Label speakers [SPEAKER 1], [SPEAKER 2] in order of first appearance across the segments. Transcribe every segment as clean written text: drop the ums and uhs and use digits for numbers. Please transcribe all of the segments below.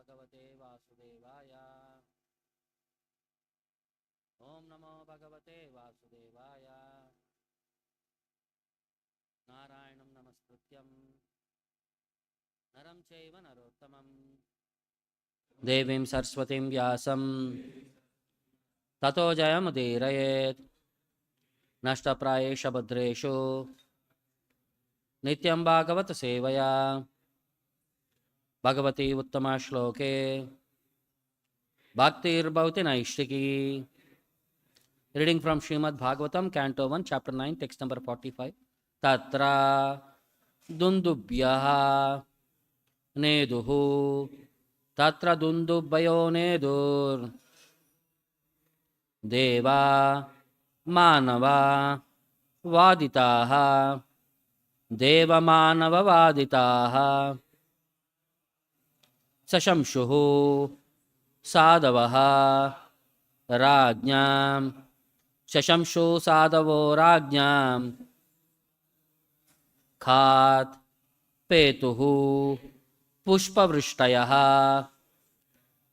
[SPEAKER 1] Bhagavate Vasudevaya. Om Namo Bhagavate Vasudevaya. Narayanam Namaskrityam Naram Chaiva Narottamam Devim Saraswatim Vyasam Tato Jayamudirayet Nashtaprayesha Bhadreshu Nityam Bhagavata Sevaya Bhagavati Uttama Shloke Bhaktir Bhavati Naishtiki. Reading from Srimad Bhagavatam, Canto 1, Chapter 9, text number 45. Tatra Dundubhyaha Neduhu Tatra Dundubhayo Nedur Deva Manava Vaditaha Deva Manava Vaditaha Sashamshuhu Sadavaha Rajñam Shashamshu Sadavo Rajñam Khat Petuhu Pushpavrishtayah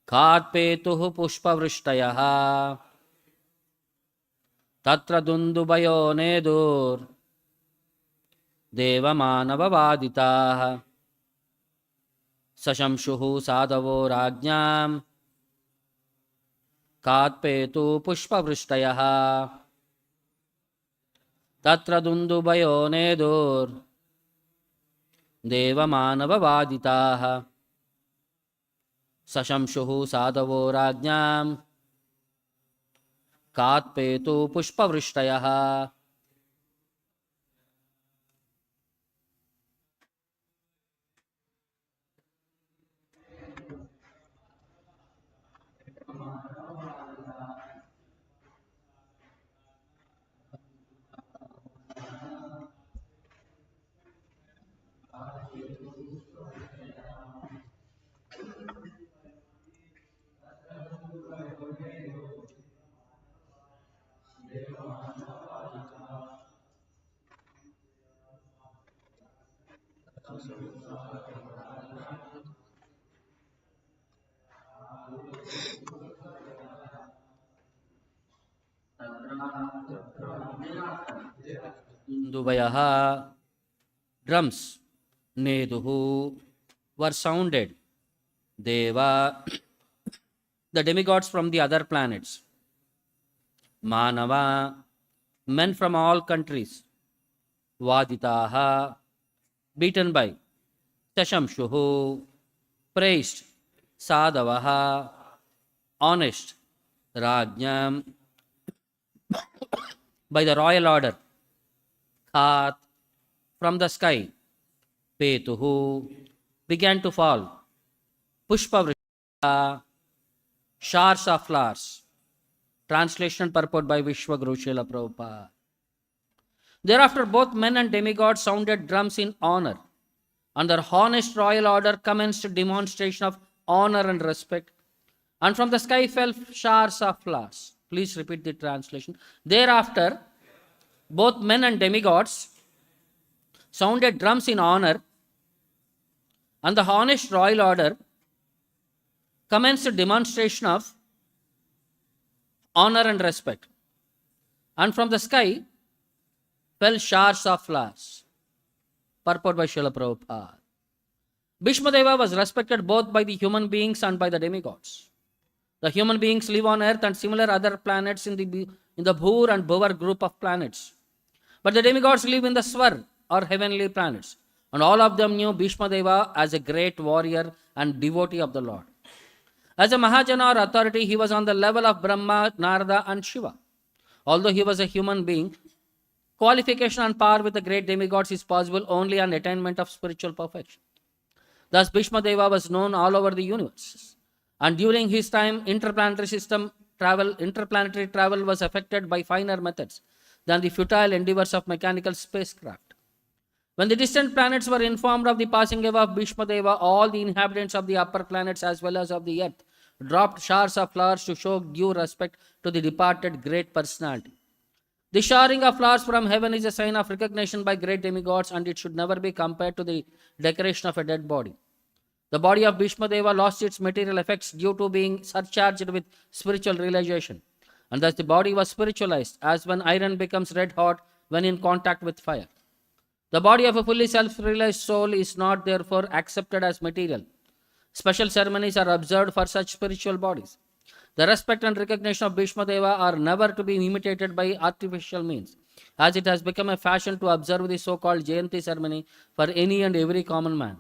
[SPEAKER 1] Khat Petuhu Pushpavrishtayah Tatra Dundubayo Nedur Deva Manava Vaditaha Sashamshuhu Sadavo Rajñam Katpetu Pushpavrishtayah Tatra Dundubayo Nedur Deva Manava Vaditaha Sashamshuhu Sadavo Rajñam Katpetu Pushpavrishtayah. Dundubayaha drums Neduhu were sounded. Deva the demigods from the other planets. Manava men from all countries. Vaditaha beaten by. Sashamshuhu praised. Sadavaha honest. Rajñam by the royal order. Khat from the sky. Petuhu began to fall. Pushpavrishtayah showers of flowers. Translation and purport by Vishwaguru Srila Prabhupada. Thereafter both men and demigods sounded drums in honor, and their honest royal order commenced demonstration of honor and respect, and from the sky fell showers of flowers. Please repeat the translation. Thereafter both men and demigods sounded drums in honor, and the honest royal order commenced demonstration of honor and respect, and from the sky fell showers of flowers. Purport by Srila Prabhupada. Bhismadeva was respected both by the human beings and by the demigods. The human beings live on earth and similar other planets in the Bhur and Bhuvar group of planets. But the demigods live in the Swar or heavenly planets, and all of them knew Bhismadeva as a great warrior and devotee of the Lord. As a Mahajana or authority, he was on the level of Brahma, Narada and Shiva. Although he was a human being, qualification and power with the great demigods is possible only on attainment of spiritual perfection. Thus Bhismadeva was known all over the universe. And during his time, interplanetary travel was affected by finer methods than the futile endeavors of mechanical spacecraft. When the distant planets were informed of the passing away of Bhismadeva, all the inhabitants of the upper planets as well as of the earth dropped showers of flowers to show due respect to the departed great personality. The showering of flowers from heaven is a sign of recognition by great demigods, and it should never be compared to the decoration of a dead body. The body of Bhismadeva lost its material effects due to being surcharged with spiritual realization. And thus the body was spiritualized, as when iron becomes red hot when in contact with fire. The body of a fully self-realized soul is not therefore accepted as material. Special ceremonies are observed for such spiritual bodies. The respect and recognition of Bhismadeva are never to be imitated by artificial means, as it has become a fashion to observe the so-called Jayanti ceremony for any and every common man.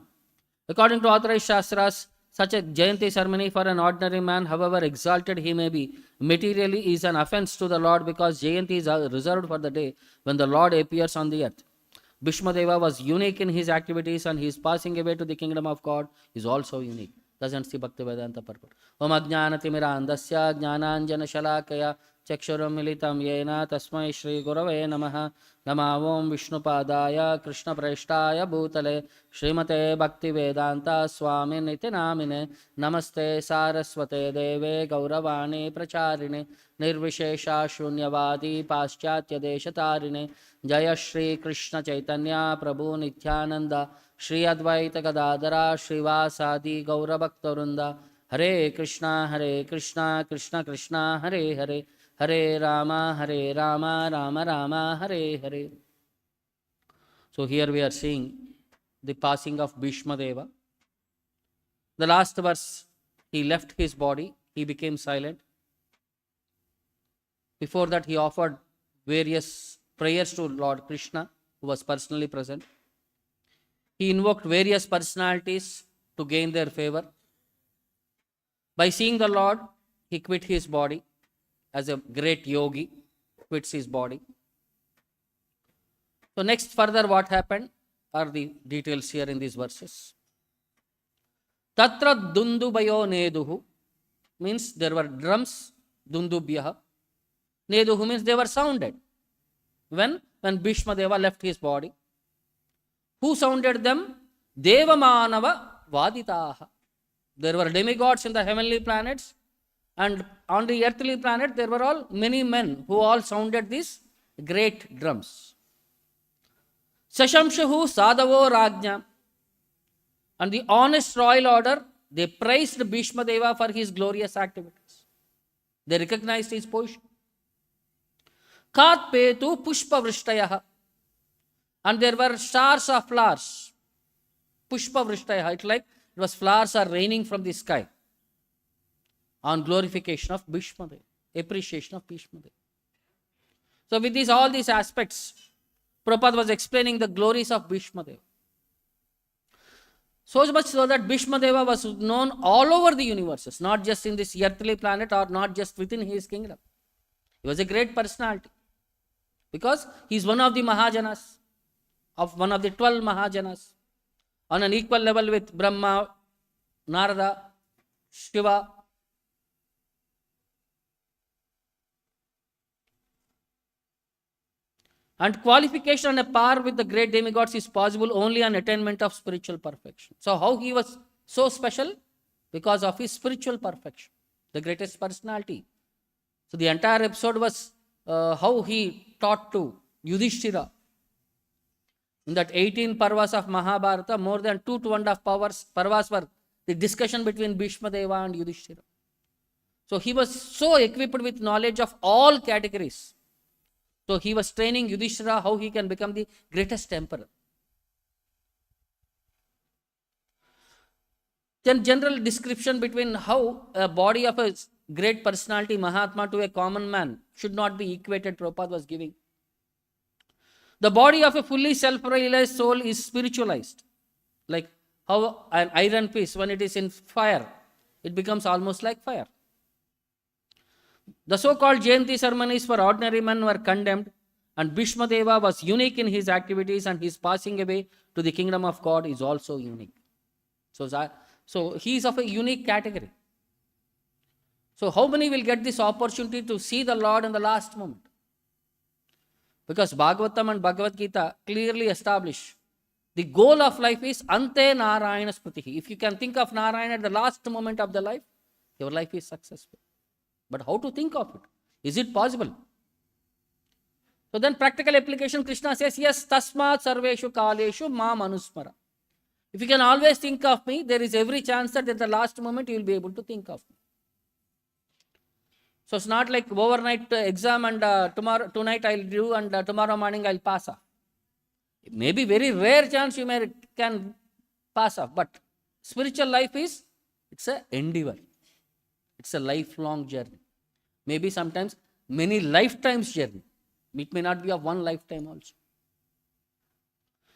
[SPEAKER 1] According to authorized Shastras, such a Jayanti ceremony for an ordinary man, however exalted he may be, materially is an offense to the Lord, because Jayanti is reserved for the day when the Lord appears on the earth. Bhismadeva was unique in his activities, and his passing away to the kingdom of God is also unique. Doesn't see Bhakti Vedanta purport. Om Ajnanatimira Jnananjana Shalakaya Chakshuram Militam Yena Tasmai Shri Gurave Namaha Nama Om Vishnupadaya Krishna Preshtaya Bhutale Srimate Bhakti Vedanta Swami Nitinamine Namaste Saraswate Deve Gauravani Pracharine Nirvishesha Shunyavadi Paschatya Deshatarine Jaya Shri Krishna Chaitanya Prabhu Nityananda Shri Advaita Gadadara Srivasadi Gaura Bhaktarunda Hare Krishna Krishna Krishna Hare Hare Hare Rama Rama Rama Hare Hare. So here we are seeing the passing of Bhismadeva. The last verse, he left his body, he became silent. Before that, he offered various prayers to Lord Krishna, who was personally present. He invoked various personalities to gain their favor. By seeing the Lord, he quit his body. As a great yogi quits his body. So next further what happened are the details here in these verses. Tatra dundubayo neduhu means there were drums, dundubyaha. Neduhu means they were sounded. When Bhismadeva left his body. Who sounded them? Devamanava vaditaha. There were demigods in the heavenly planets, and on the earthly planet there were all many men who all sounded these great drums. Sashamshahu sadavo rajna. And the honest royal order, they praised Bhismadeva for his glorious activities. They recognized his position. Kat petu pushpa vrishtayaha. And there were stars of flowers. Pushpa vrishtayaha. It was flowers are raining from the sky on glorification of Bhismadeva, appreciation of Bhismadeva. So with all these aspects, Prabhupada was explaining the glories of Bhismadeva. So much so that Bhismadeva was known all over the universes, not just in this earthly planet or not just within his kingdom. He was a great personality because he is one of the Mahajanas, of one of the 12 Mahajanas, on an equal level with Brahma, Narada, Shiva. And qualification on a par with the great demigods is possible only on attainment of spiritual perfection. So how he was so special? Because of his spiritual perfection, the greatest personality. So the entire episode was how he taught to Yudhishthira. In that 18 parvas of Mahabharata, more than 2.5 parvas were the discussion between Bhismadeva and Yudhishthira. So he was so equipped with knowledge of all categories. So he was training Yudhishthira how he can become the greatest emperor. Then general description between how a body of a great personality, Mahatma, to a common man should not be equated, Prabhupada was giving. The body of a fully self-realized soul is spiritualized. Like how an iron piece, when it is in fire, it becomes almost like fire. The so-called Jayanti ceremonies for ordinary men were condemned, and Bhismadeva was unique in his activities, and his passing away to the kingdom of God is also unique. So he is of a unique category. So how many will get this opportunity to see the Lord in the last moment? Because Bhagavatam and Bhagavad Gita clearly establish the goal of life is Ante Narayana Spritihi. If you can think of Narayana at the last moment of the life, your life is successful. But how to think of it? Is it possible? So then practical application, Krishna says, yes, tasmat sarveshu kaleshu mam anusmara. If you can always think of me, there is every chance that at the last moment you will be able to think of me. So it's not like overnight exam and tonight I'll do and tomorrow morning I'll pass off. Maybe very rare chance you can pass off, but spiritual life it's a endeavor. It's a lifelong journey. Maybe sometimes many lifetimes journey. It may not be of one lifetime also.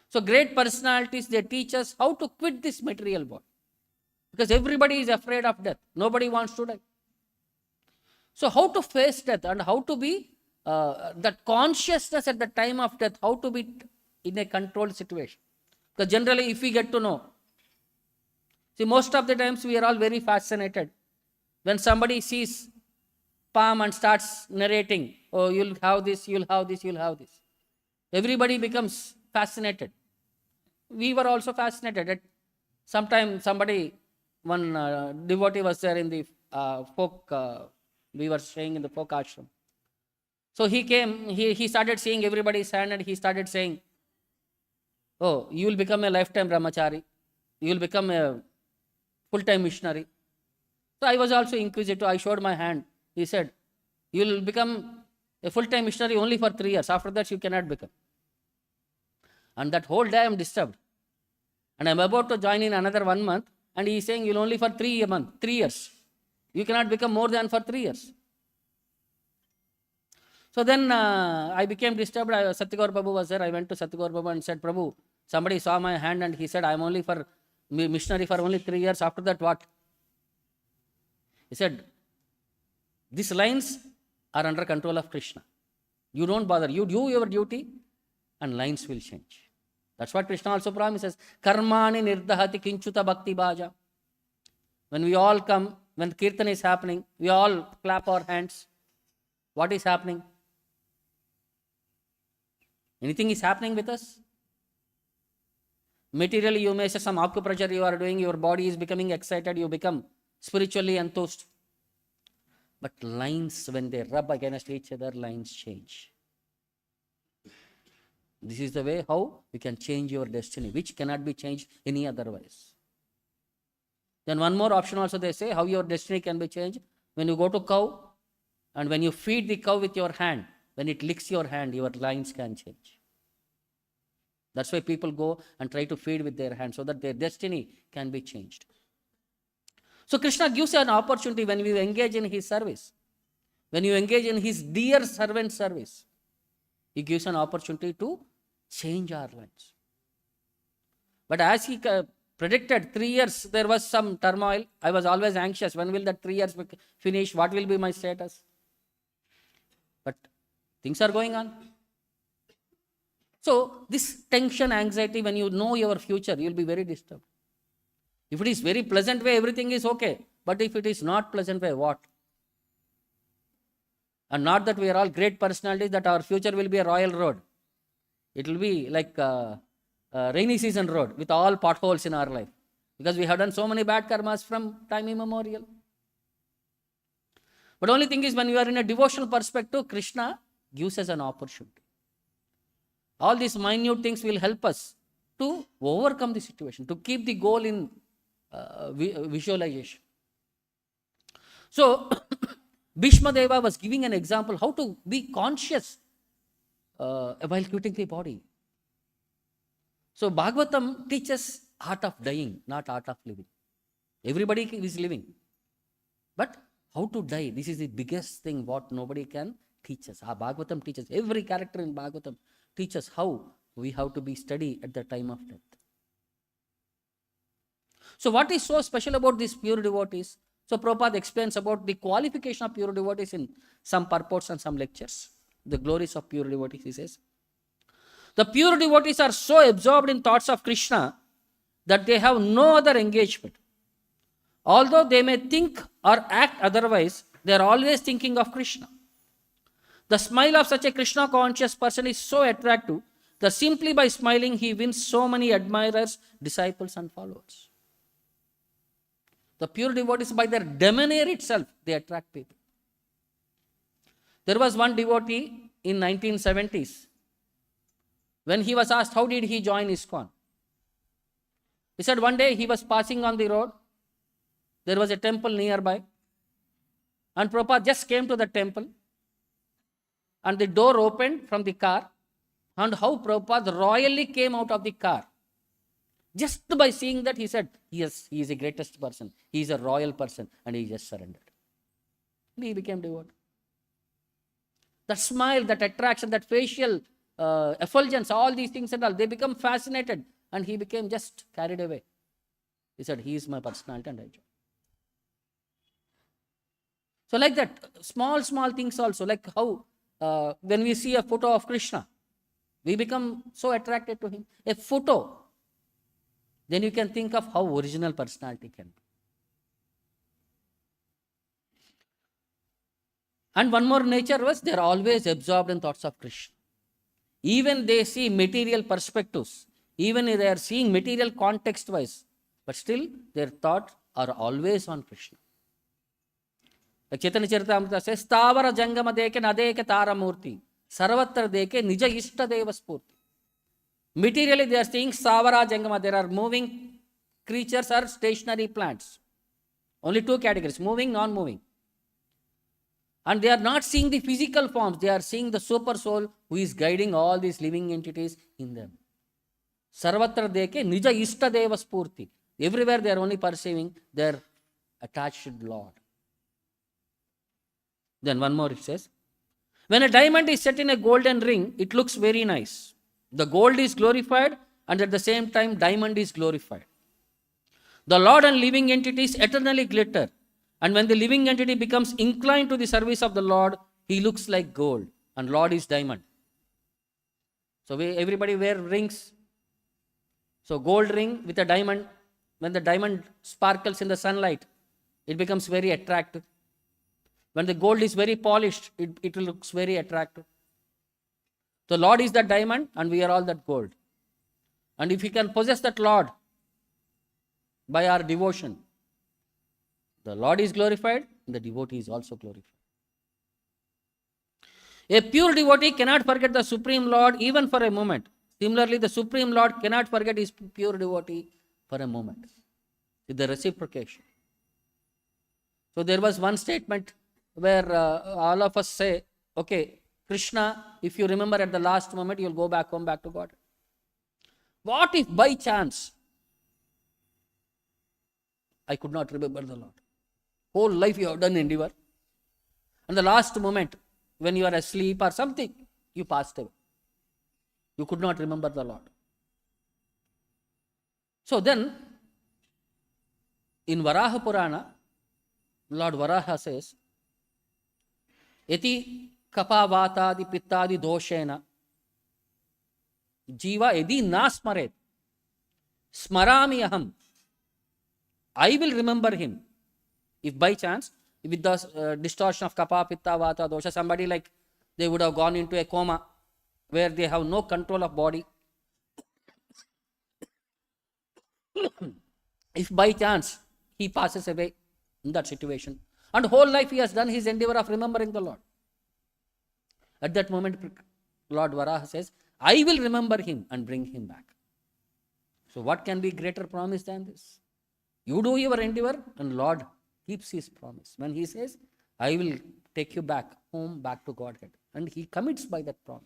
[SPEAKER 1] So great personalities, they teach us how to quit this material body. Because everybody is afraid of death. Nobody wants to die. So how to face death and how to be, that consciousness at the time of death, how to be in a controlled situation. Because generally if we get to know, see, most of the times we are all very fascinated. When somebody sees palm and starts narrating, oh, you'll have this, you'll have this, you'll have this. Everybody becomes fascinated. We were also fascinated. At sometime one devotee was there in the folk, we were staying in the folk ashram. So he came, he started seeing everybody's hand and he started saying, oh, you will become a lifetime brahmachari. You will become a full-time missionary. So I was also inquisitive. I showed my hand. He said, you will become a full-time missionary only for 3 years. After that, you cannot become. And that whole day I am disturbed. And I am about to join in another 1 month. And he is saying, you will only for 3 years. You cannot become more than for 3 years. So then I became disturbed. Satyagaur Babu was there. I went to Satyagaur Babu and said, Prabhu, somebody saw my hand and he said, I am only for missionary for only 3 years. After that, what? He said, these lines are under control of Krishna. You don't bother. You do your duty and lines will change. That's what Krishna also promises. Karmani nirdahati kinchuta bhakti bhaja. When we all come, when kirtan is happening, we all clap our hands. What is happening? Anything is happening with us? Materially, you may say some acupressure you are doing, your body is becoming excited, you become spiritually enthused. But lines, when they rub against each other, lines change. This is the way how you can change your destiny, which cannot be changed any otherwise. Then one more option also they say, how your destiny can be changed. When you go to cow, and when you feed the cow with your hand, when it licks your hand, your lines can change. That's why people go and try to feed with their hand so that their destiny can be changed. So Krishna gives you an opportunity when you engage in his service. When you engage in his dear servant service, he gives an opportunity to change our lives. But as he predicted 3 years, there was some turmoil. I was always anxious. When will that 3 years finish? What will be my status? But things are going on. So this tension, anxiety, when you know your future, you will be very disturbed. If it is very pleasant way, everything is okay. But if it is not pleasant way, what? And not that we are all great personalities, that our future will be a royal road. It will be like a rainy season road with all potholes in our life. Because we have done so many bad karmas from time immemorial. But only thing is, when we are in a devotional perspective, Krishna gives us an opportunity. All these minute things will help us to overcome the situation, to keep the goal in visualization. So, Bhismadeva was giving an example how to be conscious while quitting the body. So, Bhagavatam teaches art of dying, not art of living. Everybody is living. But how to die, this is the biggest thing what nobody can teach us. Bhagavatam teaches, every character in Bhagavatam teaches how we have to be steady at the time of death. So what is so special about these pure devotees? So Prabhupada explains about the qualification of pure devotees in some purports and some lectures. The glories of pure devotees, he says. The pure devotees are so absorbed in thoughts of Krishna that they have no other engagement. Although they may think or act otherwise, they are always thinking of Krishna. The smile of such a Krishna conscious person is so attractive that simply by smiling he wins so many admirers, disciples and followers. The pure devotees, by their demeanor itself, they attract people. There was one devotee in 1970s. When he was asked how did he join ISKCON, He said one day he was passing on the road. There was a temple nearby. And Prabhupada just came to the temple. And the door opened from the car. And how Prabhupada royally came out of the car. Just by seeing that, he said, yes, he is the greatest person. He is a royal person. And he just surrendered. And he became devout. That smile, that attraction, that facial effulgence, all these things and all, they become fascinated. And he became just carried away. He said, he is my personality and I join. So like that, small things also, like how when we see a photo of Krishna, we become so attracted to him. A photo, then you can think of how original personality can be. And one more nature was, they are always absorbed in thoughts of Krishna. Even they see material perspectives, even if they are seeing material context wise, but still their thoughts are always on Krishna. Like Chaitanya Charitamrita says, Stavara Jangama Deke Nadeke Taramurti, Sarvatra Deke Nija Ishta Deva Spurti. Materially they are seeing Stavara Jangama, there are moving creatures or stationary plants. Only two categories, moving, non-moving. And they are not seeing the physical forms, they are seeing the super soul who is guiding all these living entities in them. Sarvatra Deke Nija Ishta Deva Spurti. Everywhere they are only perceiving their attached Lord. Then one more it says, when a diamond is set in a golden ring, it looks very nice. The gold is glorified and at the same time diamond is glorified. The Lord and living entities eternally glitter. And when the living entity becomes inclined to the service of the Lord, he looks like gold and Lord is diamond. So everybody wear rings. So gold ring with a diamond, when the diamond sparkles in the sunlight, it becomes very attractive. When the gold is very polished, it looks very attractive. The Lord is that diamond and we are all that gold. And if we can possess that Lord by our devotion, the Lord is glorified and the devotee is also glorified. A pure devotee cannot forget the Supreme Lord even for a moment. Similarly, the Supreme Lord cannot forget his pure devotee for a moment. It's the reciprocation. So there was one statement where all of us say, okay, Krishna, if you remember at the last moment, you'll go back home, back to God. What if by chance I could not remember the Lord? Whole life you have done endeavor. And the last moment, when you are asleep or something, you passed away. You could not remember the Lord. So then, in Varaha Purana, Lord Varaha says, Yati kapavatadi pittadi doshena jiva yadi nasmaret smarami aham. I will remember him. If by chance, with the distortion of kapa, pitta, vata, dosha, somebody like they would have gone into a coma where they have no control of body. If by chance he passes away in that situation, and whole life he has done his endeavor of remembering the Lord. At that moment, Lord Varaha says, I will remember him and bring him back. So what can be greater promise than this? You do your endeavor and Lord keeps his promise. When he says, I will take you back home, back to Godhead. And he commits by that promise.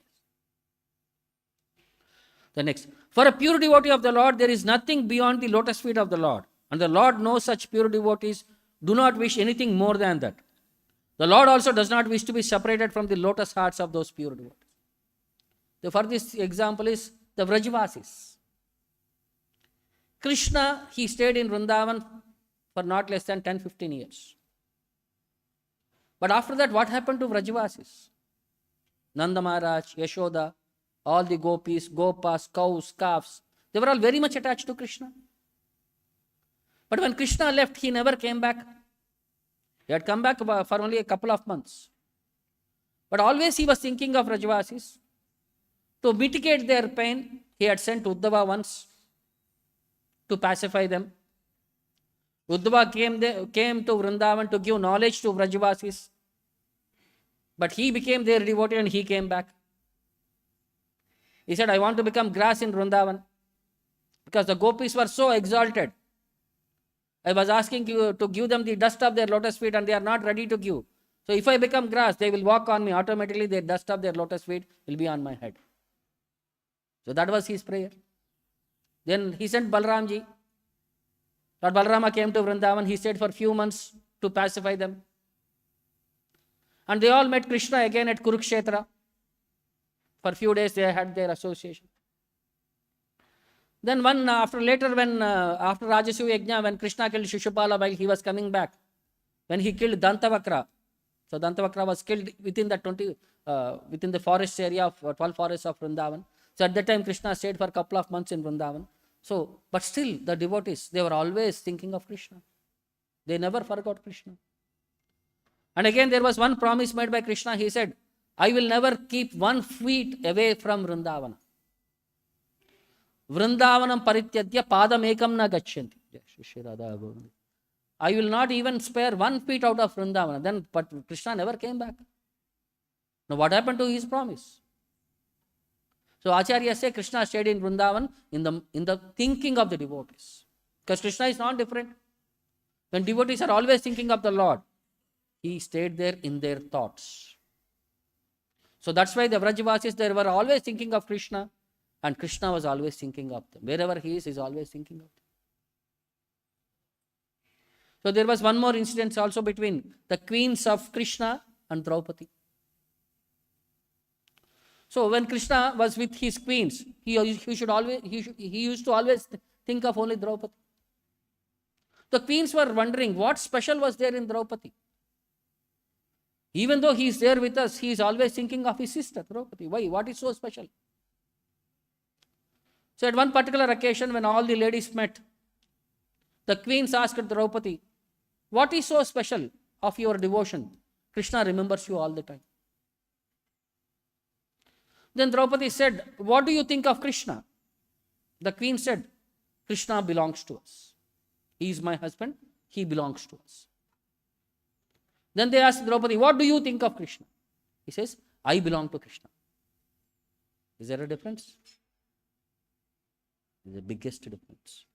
[SPEAKER 1] The next, for a pure devotee of the Lord, there is nothing beyond the lotus feet of the Lord. And the Lord knows such pure devotees do not wish anything more than that. The Lord also does not wish to be separated from the lotus hearts of those pure devotees. The furthest example is the Vrajavasis. Krishna, he stayed in Vrindavan for not less than 10-15 years. But after that, what happened to Vrajavasis? Nanda Maharaj, Yashoda, all the gopis, gopas, cows, calves, they were all very much attached to Krishna. But when Krishna left, he never came back. He had come back for only a couple of months. But always he was thinking of Vrajavasis. To mitigate their pain, he had sent Uddhava once to pacify them. Uddhava came to Vrindavan to give knowledge to Vrajavasis. But he became their devotee and he came back. He said, I want to become grass in Vrindavan. because the gopis were so exalted. I was asking you to give them the dust of their lotus feet and they are not ready to give. So if I become grass, they will walk on me. Automatically, the dust of their lotus feet will be on my head. So that was his prayer. Then he sent Balramji. Lord Balarama came to Vrindavan. He stayed for a few months to pacify them. And they all met Krishna again at Kurukshetra. For a few days they had their association. Then after Rajasuya Yajna, when Krishna killed Shishupala while he was coming back, when he killed Dantavakra, so Dantavakra was killed within the forest area of 12 forests of Vrindavan. So at that time Krishna stayed for a couple of months in Vrindavan. So, but still the devotees, they were always thinking of Krishna. They never forgot Krishna. And again there was one promise made by Krishna. He said, I will never keep 1 feet away from Vrindavana. Vrindavanam parityadya padam ekam na gachanti. I will not even spare 1 feet out of Vrindavana. But Krishna never came back. Now what happened to his promise? So Acharya say Krishna stayed in Vrindavan in the thinking of the devotees. Because Krishna is not different. When devotees are always thinking of the Lord, he stayed there in their thoughts. So that's why the Vrajavasis, they were always thinking of Krishna. And Krishna was always thinking of them. Wherever he is, he's always thinking of them. So there was one more incident also between the queens of Krishna and Draupadi. So when Krishna was with his queens, he used to always think of only Draupadi. The queens were wondering what special was there in Draupadi. Even though he is there with us, he is always thinking of his sister Draupadi. Why? What is so special? So at one particular occasion when all the ladies met, the queens asked Draupadi, what is so special of your devotion? Krishna remembers you all the time. Then Draupadi said, what do you think of Krishna? The queen said, Krishna belongs to us. He is my husband. He belongs to us. Then they asked Draupadi, what do you think of Krishna? He says, I belong to Krishna. Is there a difference? There is the biggest difference.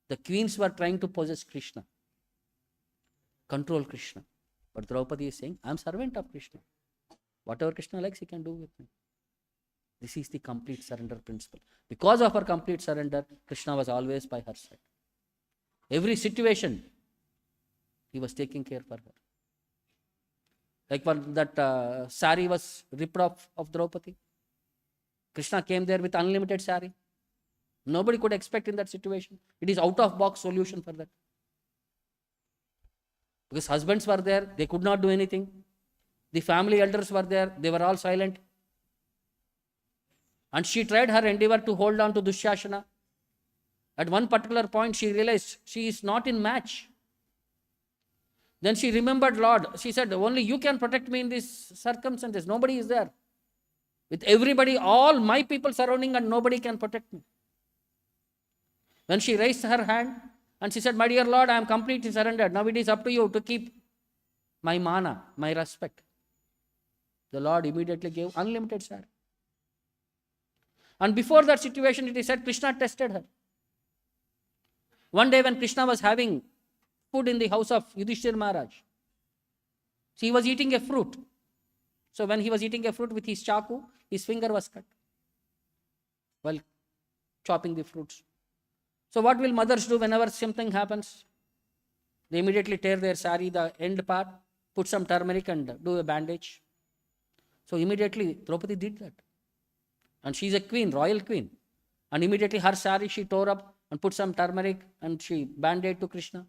[SPEAKER 1] The queens were trying to possess Krishna, control Krishna. But Draupadi is saying, I am servant of Krishna. Whatever Krishna likes, he can do with me. This is the complete surrender principle. Because of her complete surrender, Krishna was always by her side. Every situation, he was taking care for her. Like when that sari was ripped off of Draupadi, Krishna came there with unlimited sari. Nobody could expect in that situation. It is out of box solution for that. Because husbands were there, they could not do anything. The family elders were there, they were all silent. And she tried her endeavor to hold on to Dushashana. At one particular point, she realized she is not in match. Then she remembered Lord. She said, only you can protect me in these circumstances. Nobody is there. With everybody, all my people surrounding, and nobody can protect me. When she raised her hand and she said, my dear Lord, I am completely surrendered. Now it is up to you to keep my mana, my respect. The Lord immediately gave unlimited sari. And before that situation, it is said Krishna tested her. One day when Krishna was having food in the house of Yudhishthira Maharaj, he was eating a fruit. So when he was eating a fruit with his chaku, his finger was cut while chopping the fruits. So what will mothers do whenever something happens? They immediately tear their sari, the end part, put some turmeric and do a bandage. So immediately Draupadi did that. And she is a queen, royal queen. And immediately her sari she tore up and put some turmeric and she bandaged to Krishna.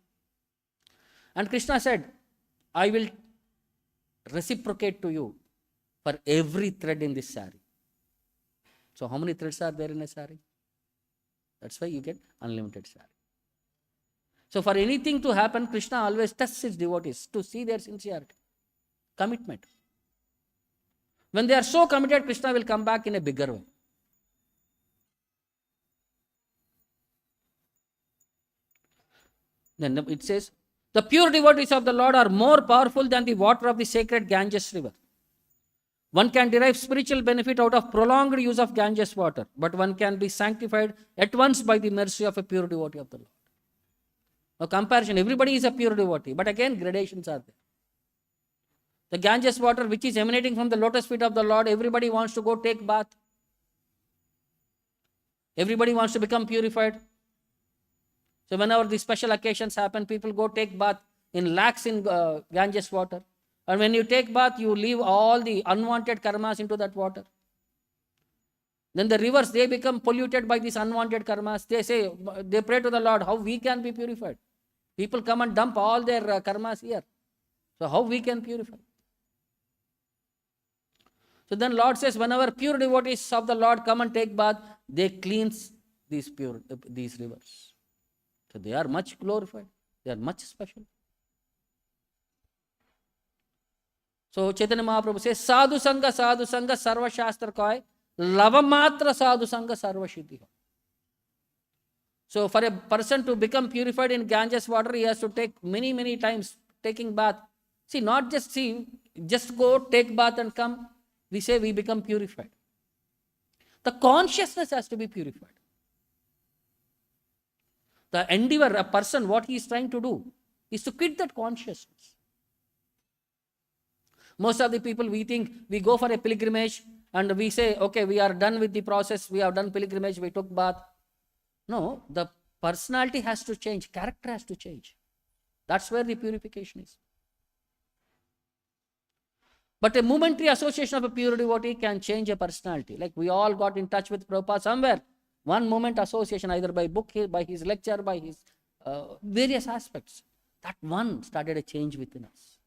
[SPEAKER 1] And Krishna said, I will reciprocate to you for every thread in this sari. So how many threads are there in a sari? That's why you get unlimited sari. So for anything to happen, Krishna always tests his devotees to see their sincerity, commitment. When they are so committed, Krishna will come back in a bigger way. Then it says, the pure devotees of the Lord are more powerful than the water of the sacred Ganges river. One can derive spiritual benefit out of prolonged use of Ganges water, but one can be sanctified at once by the mercy of a pure devotee of the Lord. Now, comparison, everybody is a pure devotee, but again, gradations are there. The Ganges water, which is emanating from the lotus feet of the Lord, everybody wants to go take bath. Everybody wants to become purified. So whenever these special occasions happen, people go take bath in lakhs in Ganges water. And when you take bath, you leave all the unwanted karmas into that water. Then the rivers, they become polluted by these unwanted karmas. They say, they pray to the Lord, how we can be purified? People come and dump all their karmas here. So how we can purify? So then Lord says, whenever pure devotees of the Lord come and take bath, they cleanse these rivers. So they are much glorified. They are much special. So Chaitanya Mahaprabhu says, Sadhu Sangha, Sarva Shastra Koi, Lavamatra Sadhu Sangha, Sarva Shuddhi. So for a person to become purified in Ganges water, he has to take many times taking bath. See, not just go take bath and come. We say we become purified. The consciousness has to be purified. The endeavor, a person, what he is trying to do is to quit that consciousness. Most of the people, we think we go for a pilgrimage and we say, okay, we are done with the process, we have done pilgrimage, we took bath. No, the personality has to change, character has to change. That's where the purification is. But a momentary association of a pure devotee can change a personality. Like we all got in touch with Prabhupada somewhere. One moment association, either by book, by his lecture, by his various aspects. That one started a change within us.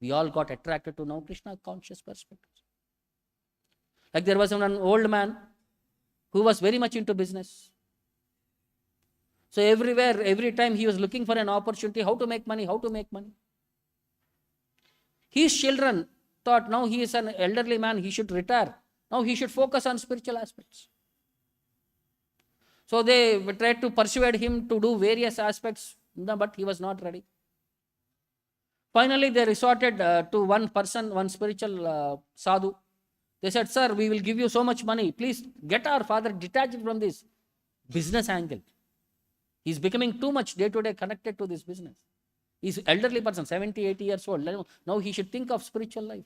[SPEAKER 1] We all got attracted to now Krishna conscious perspective. Like there was an old man who was very much into business. So everywhere, every time he was looking for an opportunity, how to make money. His children thought now he is an elderly man, he should retire. Now he should focus on spiritual aspects. So they tried to persuade him to do various aspects, but he was not ready. Finally, they resorted to one person, one spiritual sadhu. They said, sir, we will give you so much money. Please get our father detached from this business angle. He is becoming too much day to day connected to this business. He is an elderly person, 70, 80 years old. Now he should think of spiritual life.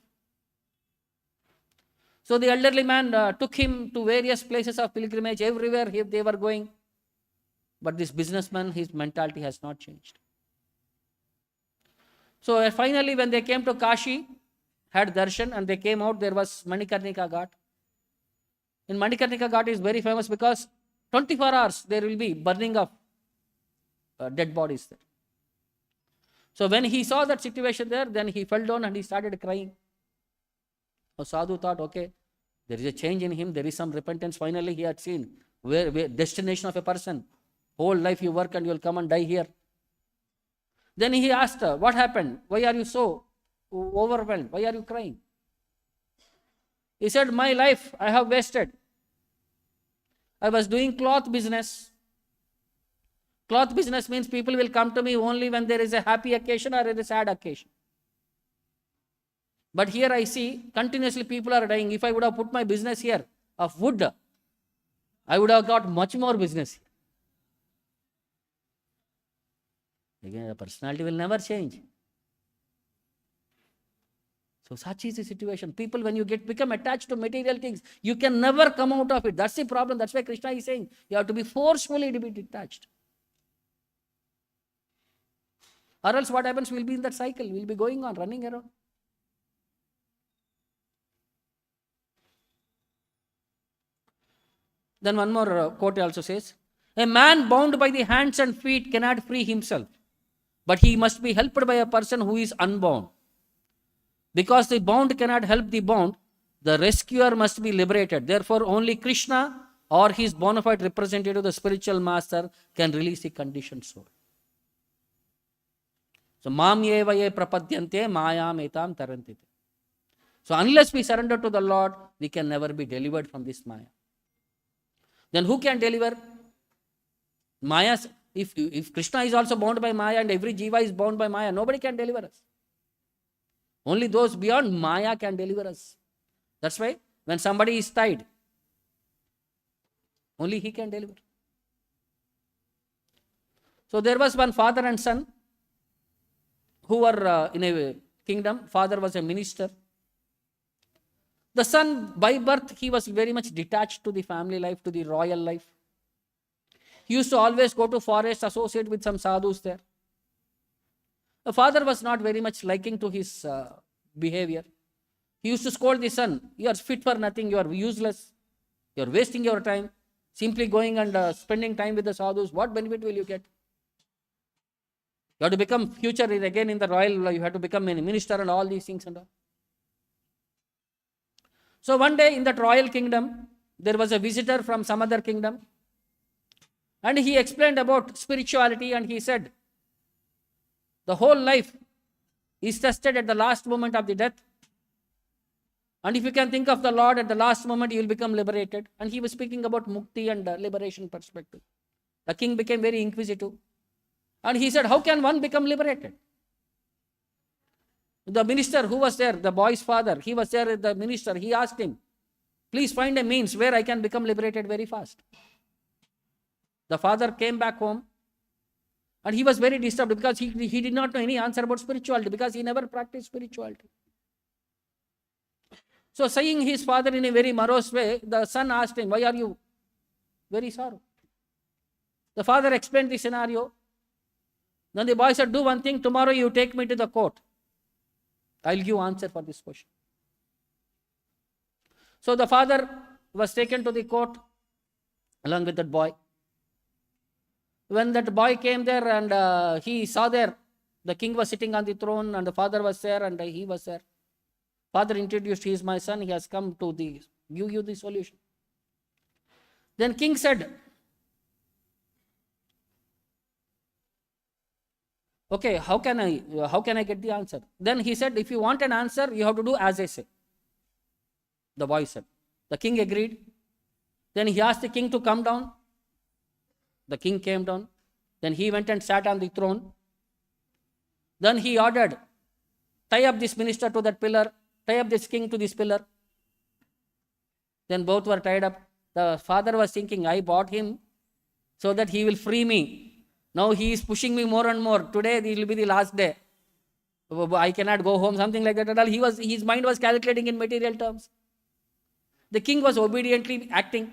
[SPEAKER 1] So the elderly man took him to various places of pilgrimage. Everywhere they were going. But this businessman, his mentality has not changed. So finally, when they came to Kashi, had darshan, and they came out, there was Manikarnika Ghat. In Manikarnika Ghat is very famous because 24 hours there will be burning of dead bodies there. So when he saw that situation there, then he fell down and he started crying. So Sadhu thought, okay, there is a change in him, there is some repentance. Finally, he had seen where destination of a person. Whole life you work and you will come and die here. Then he asked her, what happened? Why are you so overwhelmed? Why are you crying? He said, my life I have wasted. I was doing cloth business. Cloth business means people will come to me only when there is a happy occasion or a sad occasion. But here I see continuously people are dying. If I would have put my business here of wood, I would have got much more business here. Again, the personality will never change. So such is the situation. People, when you become attached to material things, you can never come out of it. That's the problem. That's why Krishna is saying you have to be forcefully to be detached. Or else what happens? We'll be in that cycle. We'll be going on, running around. Then one more quote also says, a man bound by the hands and feet cannot free himself, but he must be helped by a person who is unbound. Because the bound cannot help the bound, the rescuer must be liberated. Therefore, only Krishna or his bona fide representative, the spiritual master, can release the conditioned soul. So, mam eva ye prapadyante mayam etam tarantite. So, unless we surrender to the Lord, we can never be delivered from this maya. Then who can deliver? Maya, if Krishna is also bound by maya and every jiva is bound by maya, nobody can deliver us. Only those beyond maya can deliver us. That's why when somebody is tied, only he can deliver. So there was one father and son who were in a kingdom. Father was a minister. The son, by birth, he was very much detached to the family life, to the royal life. He used to always go to forest, associate with some sadhus there. The father was not very much liking to his behavior. He used to scold the son, you are fit for nothing, you are useless, you are wasting your time, simply going and spending time with the sadhus, what benefit will you get? You have to become future again in the royal, you have to become a minister and all these things and all. So one day in that royal kingdom, there was a visitor from some other kingdom, and he explained about spirituality, and he said, the whole life is tested at the last moment of the death. And if you can think of the Lord at the last moment, you will become liberated. And he was speaking about mukti and liberation perspective. The king became very inquisitive. And he said, how can one become liberated? The minister who was there, the boy's father, he was there, the minister, he asked him, please find a means where I can become liberated very fast. The father came back home, and he was very disturbed because he did not know any answer about spirituality, because he never practiced spirituality. So seeing his father in a very morose way, the son asked him, why are you very sorrow? The father explained the scenario. Then the boy said, do one thing, tomorrow you take me to the court. I'll give answer for this question. So the father was taken to the court along with that boy. When that boy came there and he saw there, the king was sitting on the throne and the father was there and he was there. Father introduced, he is my son, he has come to give you the solution. Then king said, okay, how can I get the answer? Then he said, if you want an answer, you have to do as I say. The boy said. The king agreed. Then he asked the king to come down. The king came down. Then he went and sat on the throne. Then he ordered, tie up this minister to that pillar, tie up this king to this pillar. Then both were tied up. The father was thinking, I bought him so that he will free me. Now he is pushing me more and more. Today it will be the last day. I cannot go home, something like that. His mind was calculating in material terms. The king was obediently acting.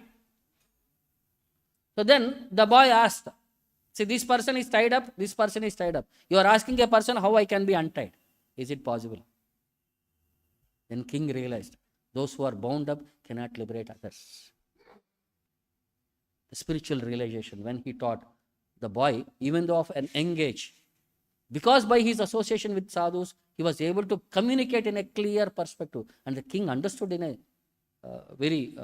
[SPEAKER 1] So then the boy asked, see, this person is tied up, this person is tied up. You are asking a person how I can be untied. Is it possible? Then king realized, those who are bound up cannot liberate others. The spiritual realization, when he taught the boy, even though of an young age, because by his association with sadhus, he was able to communicate in a clear perspective. And the king understood in a very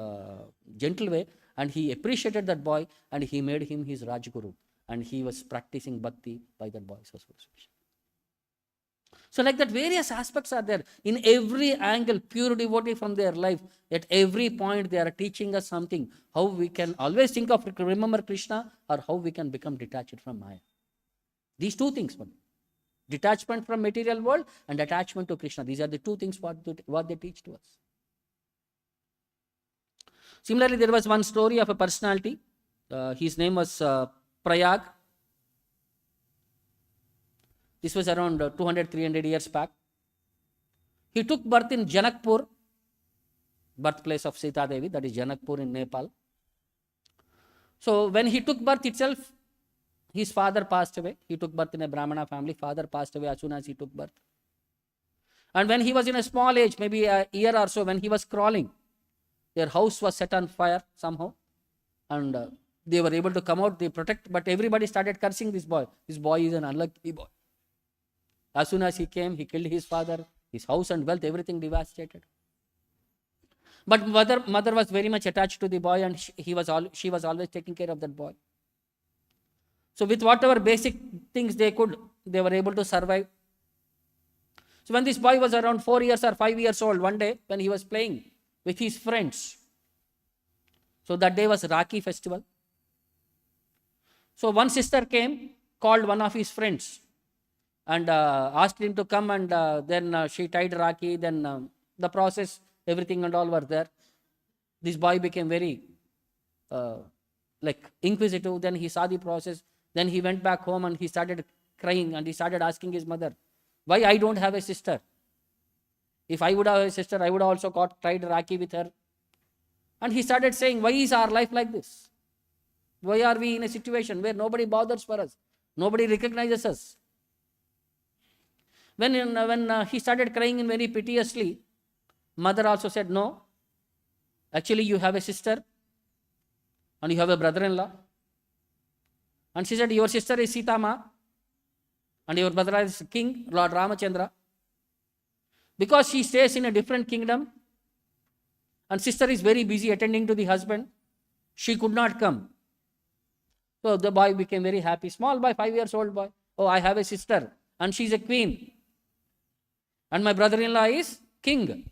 [SPEAKER 1] gentle way, and he appreciated that boy, and he made him his Rajguru, and he was practicing bhakti by that boy's association. So like that, various aspects are there. In every angle, pure devotee from their life, at every point they are teaching us something. How we can always think of, remember Krishna, or how we can become detached from Maya. These two things, detachment from material world and attachment to Krishna. These are the two things what they teach to us. Similarly, there was one story of a personality. His name was Prayag. This was around 200-300 years back. He took birth in Janakpur, birthplace of Sita Devi, that is Janakpur in Nepal. So when he took birth itself, his father passed away. He took birth in a Brahmana family. Father passed away as soon as he took birth. And when he was in a small age, maybe a year or so, when he was crawling, their house was set on fire somehow. And they were able to come out, they protect, but everybody started cursing this boy. This boy is an unlucky boy. As soon as he came, he killed his father, his house and wealth, everything devastated. But mother was very much attached to the boy, and she was always taking care of that boy. So with whatever basic things they could, they were able to survive. So when this boy was around 4 years or 5 years old, one day when he was playing with his friends, so that day was Rakhi festival. So one sister came, called one of his friends, and asked him to come, and then she tied Rakhi. Then the process everything and all were there. This boy became very inquisitive. Then he saw the process. Then he went back home and he started crying and he started asking his mother, why I don't have a sister? If I would have a sister, I would have also tried Rakhi with her. And he started saying, why is our life like this? Why are we in a situation where nobody bothers for us? Nobody recognizes us. When he started crying in very piteously, mother also said, no, actually you have a sister and you have a brother-in-law. And she said, your sister is Sita Ma and your brother is King, Lord Ramachandra. Because she stays in a different kingdom and sister is very busy attending to the husband, she could not come. So the boy became very happy. Small boy, 5 years old boy. Oh, I have a sister and she's a queen. And my brother-in-law is king.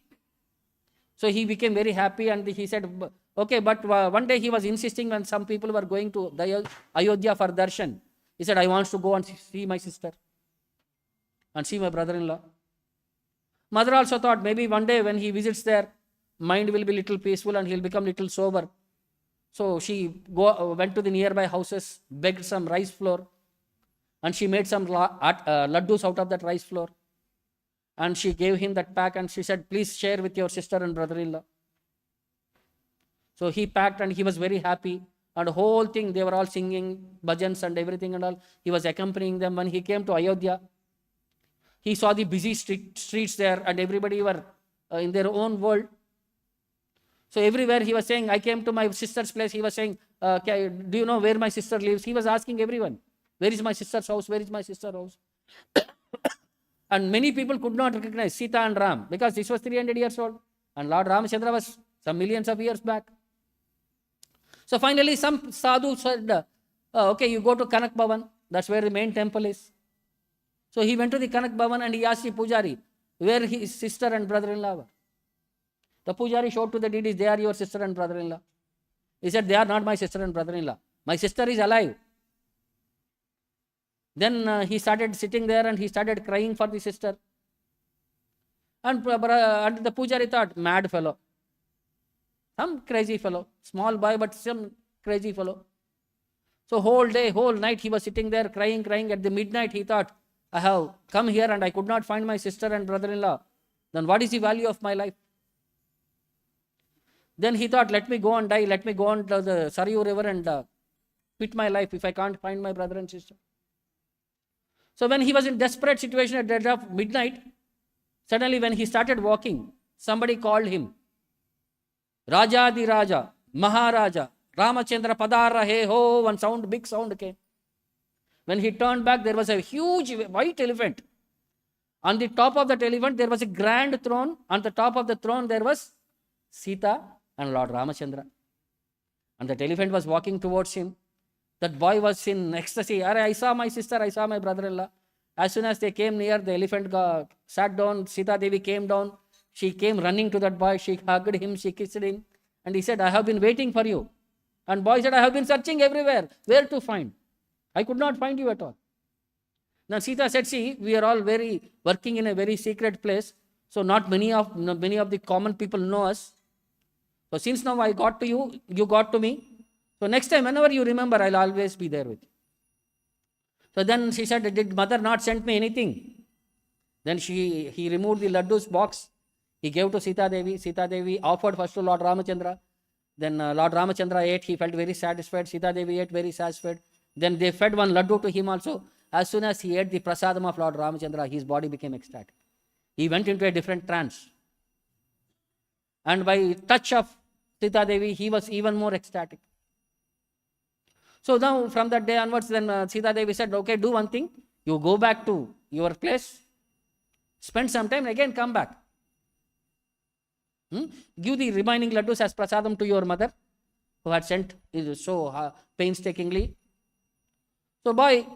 [SPEAKER 1] So he became very happy and he said, okay, but one day he was insisting when some people were going to the Ayodhya for darshan. He said, I want to go and see my sister and see my brother-in-law. Mother also thought maybe one day when he visits there, mind will be little peaceful and he'll become little sober. So she went to the nearby houses, begged some rice flour, and she made some laddus out of that rice flour. And she gave him that pack and she said, please share with your sister and brother-in-law. So he packed and he was very happy. And the whole thing, they were all singing bhajans and everything and all. He was accompanying them. When he came to Ayodhya, he saw the busy streets there and everybody were in their own world. So everywhere he was saying, I came to my sister's place. He was saying, do you know where my sister lives? He was asking everyone, where is my sister's house? Where is my sister's house? And many people could not recognize Sita and Ram because this was 300 years old and Lord Ramachandra was some millions of years back. So finally some sadhu said, okay, you go to Kanak Bhavan. That's where the main temple is. So he went to the Kanak Bhavan and he asked the Pujari where his sister and brother-in-law were. The Pujari showed to the deities, they are your sister and brother-in-law. He said, they are not my sister and brother-in-law. My sister is alive. Then he started sitting there and he started crying for the sister. And the Pujari thought, mad fellow. Some crazy fellow. Small boy, but some crazy fellow. So whole day, whole night he was sitting there crying. At the midnight he thought, I have come here and I could not find my sister and brother-in-law. Then what is the value of my life? Then he thought, let me go and die. Let me go on to the Saryu river and quit my life if I can't find my brother and sister. So when he was in desperate situation at the dead of midnight, suddenly when he started walking, somebody called him. Raja di Raja, Maharaja, Ramachandra Padara He Ho, one sound, big sound came. When he turned back, there was a huge white elephant. On the top of that elephant, there was a grand throne. On the top of the throne, there was Sita and Lord Ramachandra. And that elephant was walking towards him. That boy was in ecstasy. I saw my sister, I saw my brother-in-law. As soon as they came near, the elephant sat down. Sita Devi came down. She came running to that boy. She hugged him, she kissed him. And he said, I have been waiting for you. And boy said, I have been searching everywhere. Where to find? I could not find you at all. Now Sita said, see, we are all working in a very secret place. So not many of the common people know us. So since now I got to you, you got to me. So next time, whenever you remember, I'll always be there with you. So then she said, did mother not send me anything? Then he removed the laddus box. He gave to Sita Devi. Sita Devi offered first to Lord Ramachandra. Then Lord Ramachandra ate. He felt very satisfied. Sita Devi ate very satisfied. Then they fed one laddu to him also. As soon as he ate the prasadam of Lord Ramachandra, his body became ecstatic. He went into a different trance. And by touch of Sita Devi, he was even more ecstatic. So now from that day onwards, then Sita Devi said, okay, do one thing. You go back to your place, spend some time, again come back. Give the remaining laddus as prasadam to your mother, who had sent so painstakingly. So boy,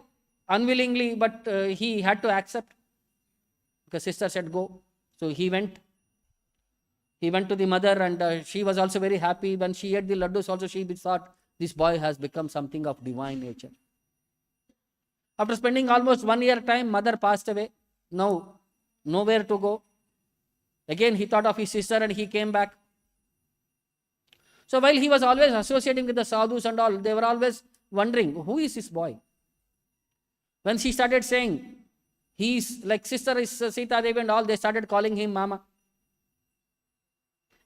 [SPEAKER 1] unwillingly, but he had to accept, because sister said go. So he went to the mother, and she was also very happy. When she ate the laddus also, she thought, this boy has become something of divine nature. After spending almost 1 year time, mother passed away. Now, nowhere to go. Again, he thought of his sister and he came back. So while he was always associating with the sadhus and all, they were always wondering, who is this boy? When she started saying, he's like sister is Sita Devi and all, they started calling him Mama.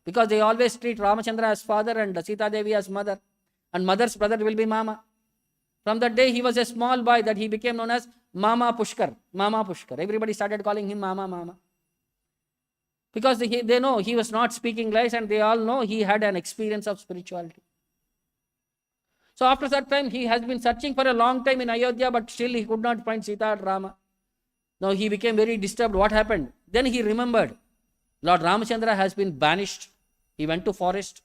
[SPEAKER 1] Because they always treat Ramachandra as father and Sita Devi as mother. And mother's brother will be Mama. From that day, he was a small boy that he became known as Mama Pushkar. Mama Pushkar. Everybody started calling him Mama, Mama. Because they know he was not speaking lies and they all know he had an experience of spirituality. So after that time, he has been searching for a long time in Ayodhya, but still he could not find Sita and Rama. Now he became very disturbed. What happened? Then he remembered, Lord Ramachandra has been banished. He went to forest.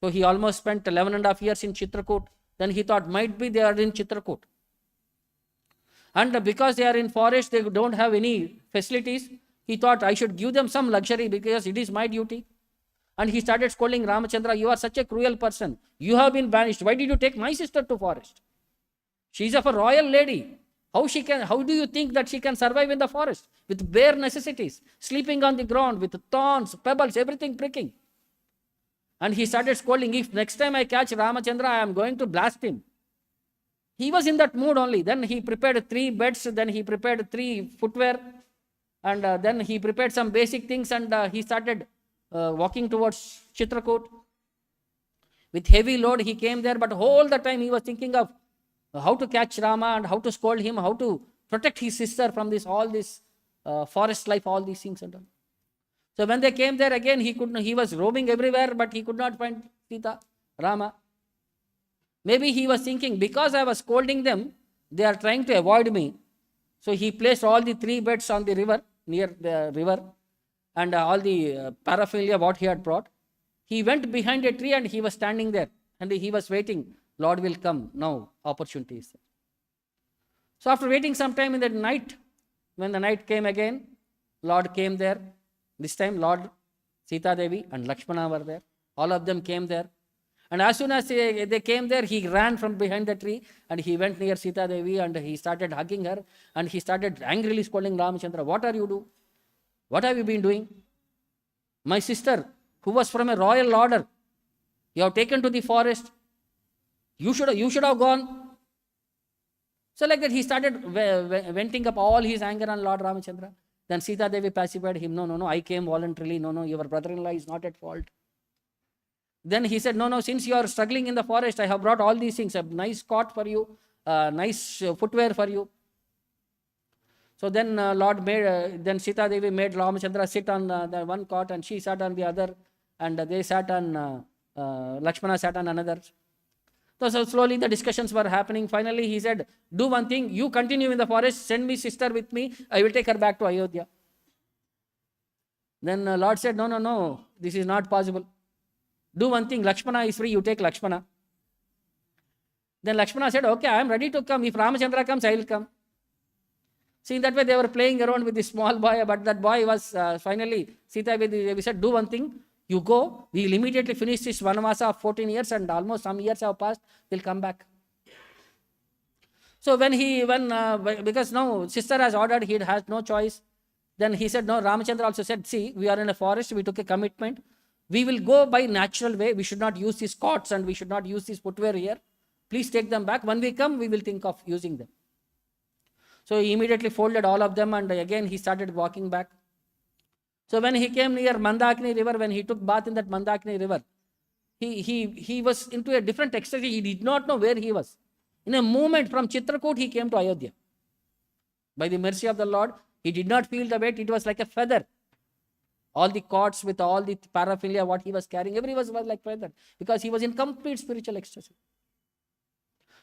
[SPEAKER 1] So he almost spent 11.5 years in Chitrakoot. Then he thought, might be they are in Chitrakoot. And because they are in forest, they don't have any facilities. He thought, I should give them some luxury because it is my duty. And he started scolding Ramachandra, you are such a cruel person. You have been banished. Why did you take my sister to forest? She is of a royal lady. How do you think that she can survive in the forest? With bare necessities, sleeping on the ground, with thorns, pebbles, everything pricking. And he started scolding, if next time I catch Ramachandra, I am going to blast him. He was in that mood only. Then he prepared 3 beds, then he prepared 3 footwear, and then he prepared some basic things, and he started walking towards Chitrakoot. With heavy load, he came there, but all the time he was thinking of how to catch Rama and how to scold him, how to protect his sister from all this forest life, all these things and all. So when they came there again, he was roaming everywhere, but he could not find Sita, Rama. Maybe he was thinking, because I was scolding them, they are trying to avoid me. So he placed all the 3 beds on the river, near the river, and all the paraphernalia what he had brought. He went behind a tree and he was standing there and he was waiting. Lord will come now, opportunity is there. So after waiting some time in the night, when the night came again, Lord came there. This time Lord, Sita Devi and Lakshmana were there. All of them came there. And as soon as they came there, he ran from behind the tree and he went near Sita Devi and he started hugging her and he started angrily scolding Ramachandra. What are you doing? What have you been doing? My sister, who was from a royal order, you have taken to the forest. You should have gone. So like that, he started venting up all his anger on Lord Ramachandra. Then Sita Devi pacified him. No, I came voluntarily. No, your brother-in-law is not at fault. Then he said, no, since you are struggling in the forest, I have brought all these things, a nice cot for you, nice footwear for you. So then then Sita Devi made Ramachandra sit on the one cot and she sat on the other, and they sat on, Lakshmana sat on another. So slowly the discussions were happening. Finally he said, do one thing, you continue in the forest, send me sister with me, I will take her back to Ayodhya. Then Lord said, no, this is not possible. Do one thing, Lakshmana is free, you take Lakshmana. Then Lakshmana said, okay, I am ready to come. If Ramachandra comes, I will come. See, in that way they were playing around with this small boy, but that boy was finally, Sita Devi said, do one thing, you go, we will immediately finish this Vanavasa of 14 years and almost some years have passed, we'll come back. So because now sister has ordered, he has no choice. Then he said, no, Ramachandra also said, see, we are in a forest, we took a commitment. We will go by natural way. We should not use these cots and we should not use these footwear here. Please take them back. When we come, we will think of using them. So he immediately folded all of them and again he started walking back. So when he came near Mandakini river, when he took bath in that Mandakini river, he was into a different ecstasy. He did not know where he was. In a moment from Chitrakoot, he came to Ayodhya. By the mercy of the Lord, he did not feel the weight. It was like a feather. All the cots with all the paraphernalia, what he was carrying, everything was like feather. Because he was in complete spiritual ecstasy.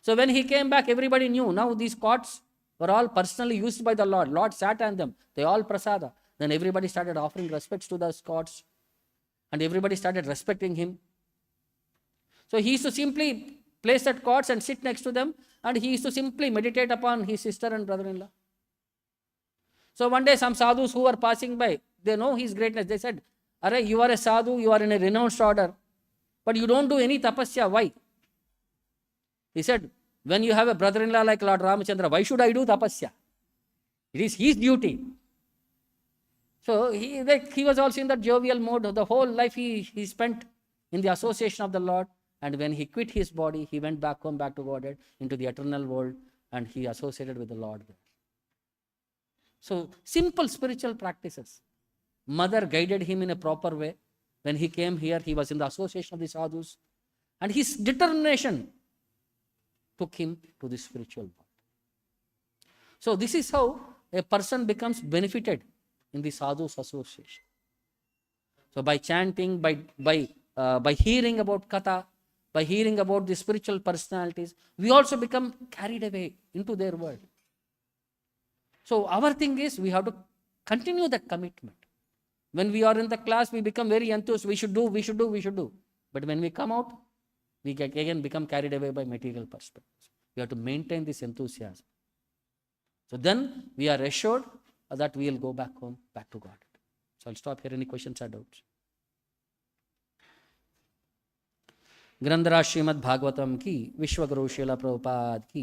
[SPEAKER 1] So when he came back, everybody knew. Now these cots were all personally used by the Lord. Lord sat on them. They all prasada. Then everybody started offering respects to the cots. And everybody started respecting him. So he used to simply place that cots and sit next to them. And he used to simply meditate upon his sister and brother-in-law. So one day some sadhus who were passing by, they know his greatness. They said, Arey, you are a sadhu, you are in a renounced order, but you don't do any tapasya. Why? He said, when you have a brother-in-law like Lord Ramachandra, why should I do tapasya? It is his duty. So he was also in that jovial mode. The whole life he spent in the association of the Lord. And when he quit his body, he went back home, back to Godhead, into the eternal world, and he associated with the Lord there. So simple spiritual practices. Mother guided him in a proper way. When he came here, he was in the association of the sadhus. And his determination took him to the spiritual world. So this is how a person becomes benefited in the sadhus association. So by chanting, by hearing about katha, by hearing about the spiritual personalities, we also become carried away into their world. So our thing is, we have to continue that commitment. When we are in the class, we become very enthused. We should do. But when we come out, we again become carried away by material perspectives. We have to maintain this enthusiasm. So then we are assured that we will go back home, back to God. So I'll stop here. Any questions or doubts? ग्रंथराज Shrimad Bhagavatam की, विश्व गुरु श्रील प्रभुपाद की।